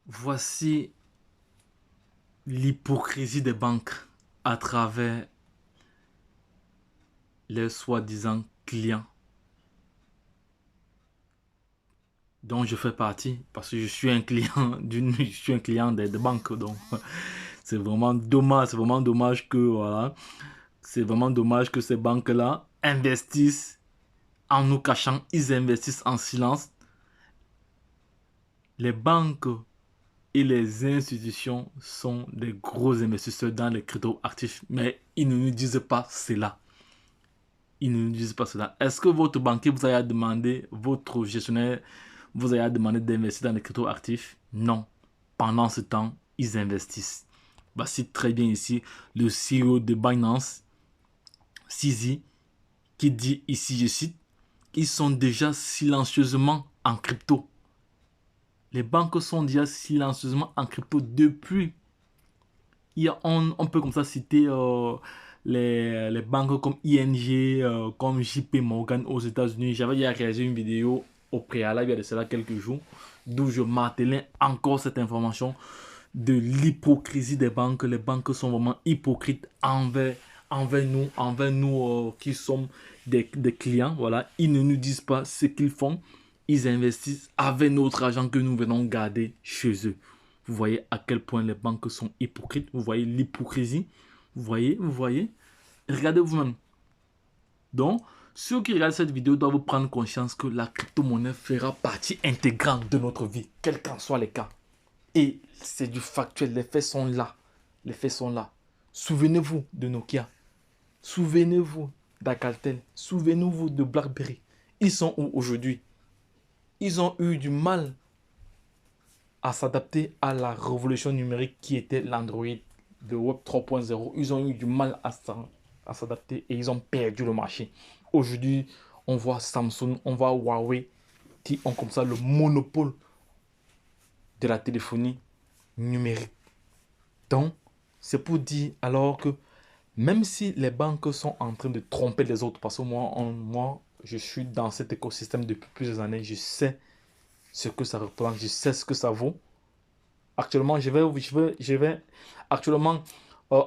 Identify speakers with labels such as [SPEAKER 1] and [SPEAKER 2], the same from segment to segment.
[SPEAKER 1] Voici l'hypocrisie des banques à travers les soi-disant clients dont je fais partie parce que je suis un client je suis un client des banques. Donc c'est vraiment dommage que voilà, c'est vraiment dommage que ces banques-là investissent en nous cachant, ils investissent en silence. Les banques et les institutions sont des gros investisseurs dans les crypto-actifs, mais ils ne nous disent pas cela. Ils ne nous disent pas cela. Est-ce que votre banquier vous a demandé, votre gestionnaire vous a demandé d'investir dans les crypto-actifs? Non. Pendant ce temps, ils investissent. Voici très bien ici le CEO de Binance, CZ, qui dit ici, je cite, ils sont déjà silencieusement en crypto. Les banques sont déjà silencieusement en crypto depuis. On peut comme ça citer les banques comme ING, comme JP Morgan aux États-Unis. J'avais déjà réalisé une vidéo au préalable il y a de cela quelques jours, d'où je martelais encore cette information de l'hypocrisie des banques. Les banques sont vraiment hypocrites envers nous qui sommes des clients. Voilà. Ils ne nous disent pas ce qu'ils font. Ils investissent avec notre argent que nous venons garder chez eux. Vous voyez à quel point les banques sont hypocrites. Vous voyez l'hypocrisie. Vous voyez. Regardez vous-même. Donc, ceux qui regardent cette vidéo doivent prendre conscience que la crypto-monnaie fera partie intégrante de notre vie, quels qu'en soient les cas. Et c'est du factuel, les faits sont là. Les faits sont là. Souvenez-vous de Nokia. Souvenez-vous d'Alcatel. Souvenez-vous de BlackBerry. Ils sont où aujourd'hui? Ils ont eu du mal à s'adapter à la révolution numérique qui était l'Android de Web 3.0. Ils ont eu du mal à s'adapter et ils ont perdu le marché. Aujourd'hui, on voit Samsung, on voit Huawei qui ont comme ça le monopole de la téléphonie numérique. Donc, c'est pour dire alors que même si les banques sont en train de tromper les autres, parce que moi je suis dans cet écosystème depuis plusieurs années, je sais ce que ça représente, je sais ce que ça vaut. Actuellement, actuellement,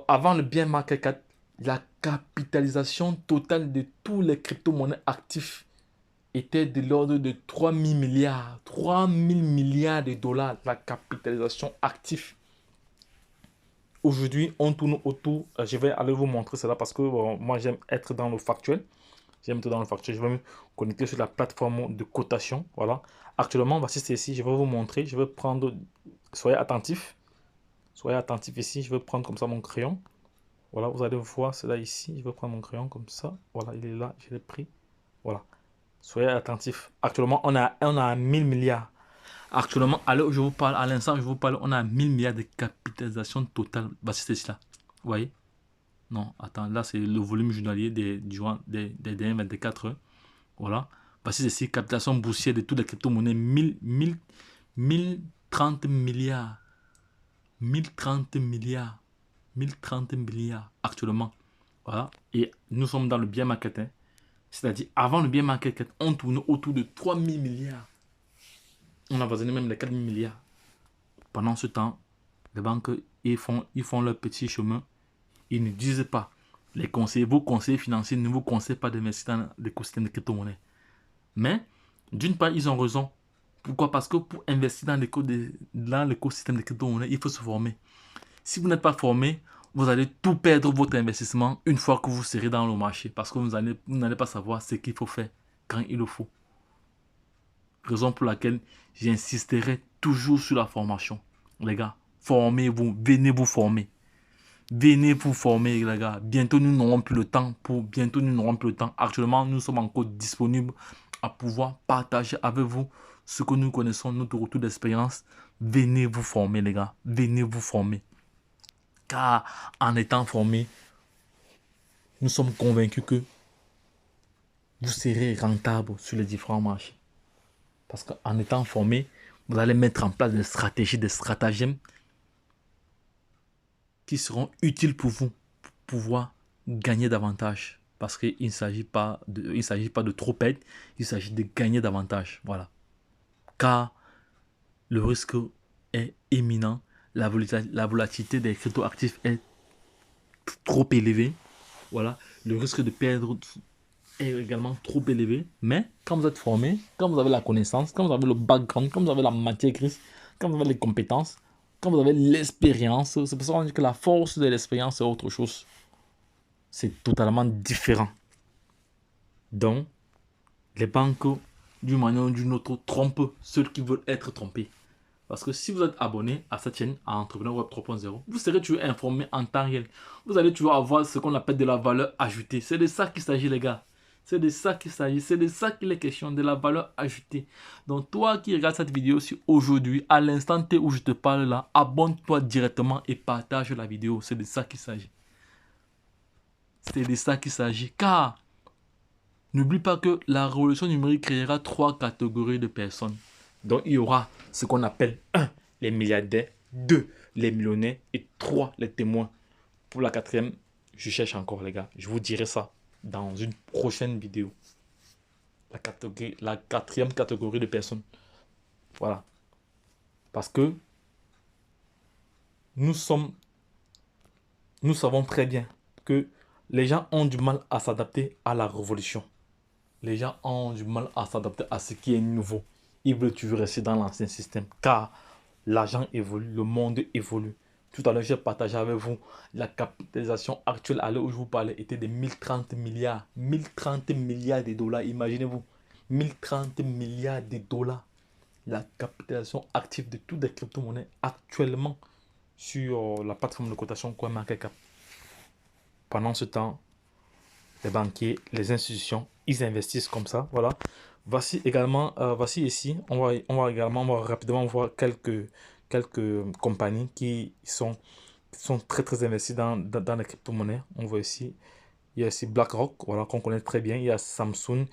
[SPEAKER 1] avant le bien market cap, la capitalisation totale de tous les crypto-monnaies actifs était de l'ordre de 3000 milliards. 3000 milliards de dollars, la capitalisation active. Aujourd'hui, on tourne autour. Je vais aller vous montrer cela parce que moi, j'aime être dans le factuel. J'aime être dans le factuel. Je vais me connecter sur la plateforme de cotation. Voilà. Actuellement, voici ceci. Je vais vous montrer. Je vais prendre. Soyez attentifs. Soyez attentifs ici. Je vais prendre comme ça mon crayon. Voilà, vous allez voir cela ici. Je vais prendre mon crayon comme ça. Voilà, il est là. Je l'ai pris. Voilà. Soyez attentifs. Actuellement, on a 1000 milliards. Actuellement, à l'heure où je vous parle, à l'instant, je vous parle, on a 1000 milliards de capitalisation totale. Bah, c'est cela. Vous voyez? Non, attends, là, c'est le volume journalier des dernières 24 heures. Voilà. Bah, c'est ici, capitalisation boursière de toutes les crypto-monnaies, 1030 milliards. 1030 milliards. 1030 milliards actuellement. Voilà. Et nous sommes dans le bien market. Hein. C'est-à-dire, avant le bien market, on tournait autour de 3000 milliards. On a avoisinait même les 4000 milliards. Pendant ce temps, les banques, ils font leur petit chemin. Ils ne disent pas. Vos conseillers financiers ne vous conseillent pas d'investir dans l'écosystème de crypto-monnaie. Mais, d'une part, ils ont raison. Pourquoi? Parce que pour investir dans l'écosystème de crypto-monnaie, il faut se former. Si vous n'êtes pas formé, vous allez tout perdre votre investissement une fois que vous serez dans le marché. Parce que vous n'allez pas savoir ce qu'il faut faire quand il le faut. Raison pour laquelle j'insisterai toujours sur la formation. Les gars, formez-vous, venez vous former. Venez vous former, les gars. Bientôt, nous n'aurons plus le temps. Bientôt, nous n'aurons plus le temps. Actuellement, nous sommes encore disponibles à pouvoir partager avec vous ce que nous connaissons, notre retour d'expérience. Venez vous former, les gars. Venez vous former. Car en étant formé, nous sommes convaincus que vous serez rentable sur les différents marchés. Parce qu'en étant formé, vous allez mettre en place des stratégies, des stratagèmes qui seront utiles pour vous pour pouvoir gagner davantage. Parce qu'il ne s'agit pas de trop perdre, il s'agit de gagner davantage. Voilà. Car le risque est éminent. La volatilité des crypto-actifs est trop élevée. Voilà, le risque de perdre est également trop élevé. Mais quand vous êtes formé, quand vous avez la connaissance, quand vous avez le background, quand vous avez la matière grise, quand vous avez les compétences, quand vous avez l'expérience, c'est pour ça qu'on dit que la force de l'expérience est autre chose. C'est totalement différent. Donc, les banques, d'une manière ou d'une autre, trompent ceux qui veulent être trompés. Parce que si vous êtes abonné à cette chaîne, à Entrepreneur Web 3.0, vous serez toujours informé en temps réel. Vous allez toujours avoir ce qu'on appelle de la valeur ajoutée. C'est de ça qu'il s'agit, les gars. C'est de ça qu'il s'agit. C'est de ça qu'il est question, de la valeur ajoutée. Donc, toi qui regardes cette vidéo aujourd'hui, à l'instant T où je te parle là, abonne-toi directement et partage la vidéo. C'est de ça qu'il s'agit. C'est de ça qu'il s'agit. Car, n'oublie pas que la révolution numérique créera 3 catégories de personnes. Donc, il y aura ce qu'on appelle 1, les milliardaires, 2, les millionnaires et 3, les témoins. Pour la 4e, je cherche encore, les gars. Je vous dirai ça dans une prochaine vidéo. La 4e catégorie de personnes. Voilà. Parce que nous savons très bien que les gens ont du mal à s'adapter à la révolution. Les gens ont du mal à s'adapter à ce qui est nouveau. Ils veulent toujours rester dans l'ancien système car l'argent évolue, le monde évolue. Tout à l'heure, j'ai partagé avec vous la capitalisation actuelle à l'heure où je vous parlais était de 1030 milliards. 1030 milliards de dollars, imaginez-vous. 1030 milliards de dollars. La capitalisation active de toutes les crypto-monnaies actuellement sur la plateforme de cotation CoinMarketCap. Pendant ce temps, les banquiers, les institutions, ils investissent comme ça. Voilà. Voici également, voici ici, on va rapidement voir quelques compagnies qui sont très très investies dans les crypto-monnaies. On voit ici, il y a ici BlackRock, voilà, qu'on connaît très bien. Il y a Samsung,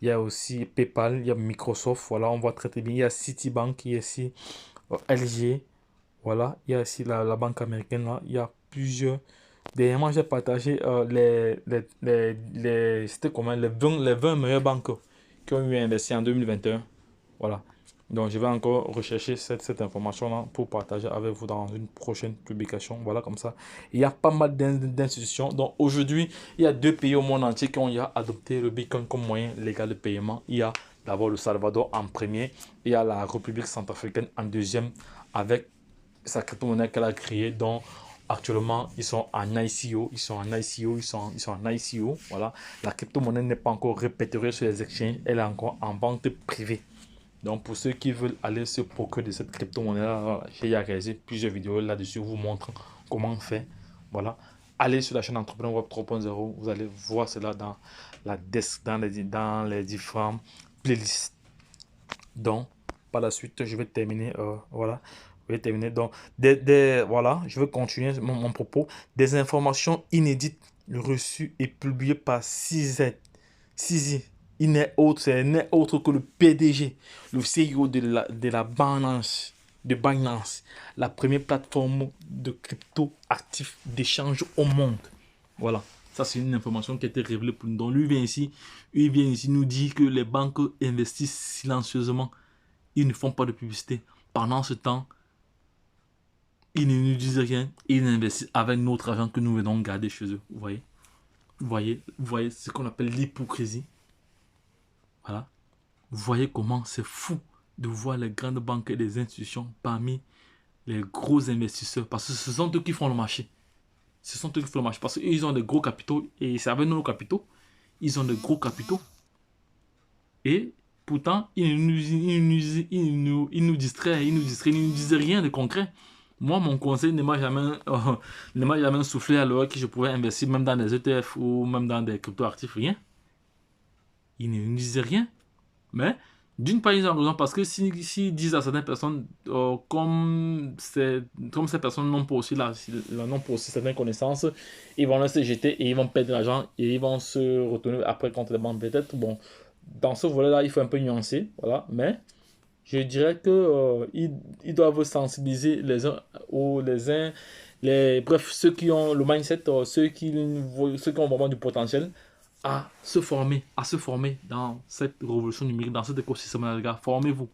[SPEAKER 1] il y a aussi PayPal, il y a Microsoft, voilà, on voit très très bien. Il y a Citibank, il y a ici LG, voilà, il y a ici la banque américaine, là, il y a plusieurs. Dernièrement, j'ai partagé c'était comment, les 20 meilleures banques qui ont eu investi en 2021. Voilà. Donc, je vais encore rechercher cette information-là pour partager avec vous dans une prochaine publication. Voilà, comme ça. Il y a pas mal d'institutions. Donc, aujourd'hui, il y a 2 pays au monde entier qui ont adopté le Bitcoin comme moyen légal de paiement. Il y a d'abord le Salvador en premier. Il y a la République centrafricaine en deuxième avec sa crypto-monnaie qu'elle a créée. Donc, actuellement, ils sont en ICO, voilà. La crypto-monnaie n'est pas encore répertoriée sur les exchanges, elle est encore en vente privée. Donc, pour ceux qui veulent aller se procurer de cette crypto-monnaie, j'ai réalisé plusieurs vidéos là-dessus, vous montrant comment faire. Voilà. Allez sur la chaîne Entrepreneur Web 3.0, vous allez voir cela dans les différentes playlists. Donc, par la suite, je vais terminer, voilà. Je vais terminer. Donc, voilà, je vais continuer mon propos. Des informations inédites reçues et publiées par CZ. Il n'est autre que le PDG, le CEO de la Binance, la première plateforme de crypto actifs d'échange au monde. Voilà, ça c'est une information qui a été révélée pour nous. Donc lui vient ici nous dire que les banques investissent silencieusement. Ils ne font pas de publicité. Pendant ce temps, ils ne nous disent rien. Ils investissent avec notre argent que nous venons garder chez eux. Vous voyez ce qu'on appelle l'hypocrisie. Voilà. Vous voyez comment c'est fou de voir les grandes banques et les institutions parmi les gros investisseurs. Parce que ce sont eux qui font le marché. Ce sont eux qui font le marché. Parce qu'ils ont des gros capitaux. Et c'est avec nos capitaux. Ils ont de gros capitaux. Et pourtant, ils nous distraient. Ils ne nous disent rien de concret. Moi, mon conseil ne m'a jamais soufflé à l'heure que je pouvais investir même dans des ETF ou même dans des crypto-actifs. Rien. Ils ne nous disent rien. Mais, d'une part, ils ont raison parce que s'ils disent à certaines personnes, comme ces personnes n'ont pas aussi certaines connaissances, ils vont laisser jeter et ils vont perdre de l'argent et ils vont se retourner après contre les banques. Peut-être, bon, dans ce volet-là, il faut un peu nuancer, voilà, mais je dirais que ils doivent sensibiliser les uns bref, ceux qui ont le mindset, ceux qui ont vraiment du potentiel, à se former dans cette révolution numérique, dans cet écosystème-là, les gars. Formez-vous.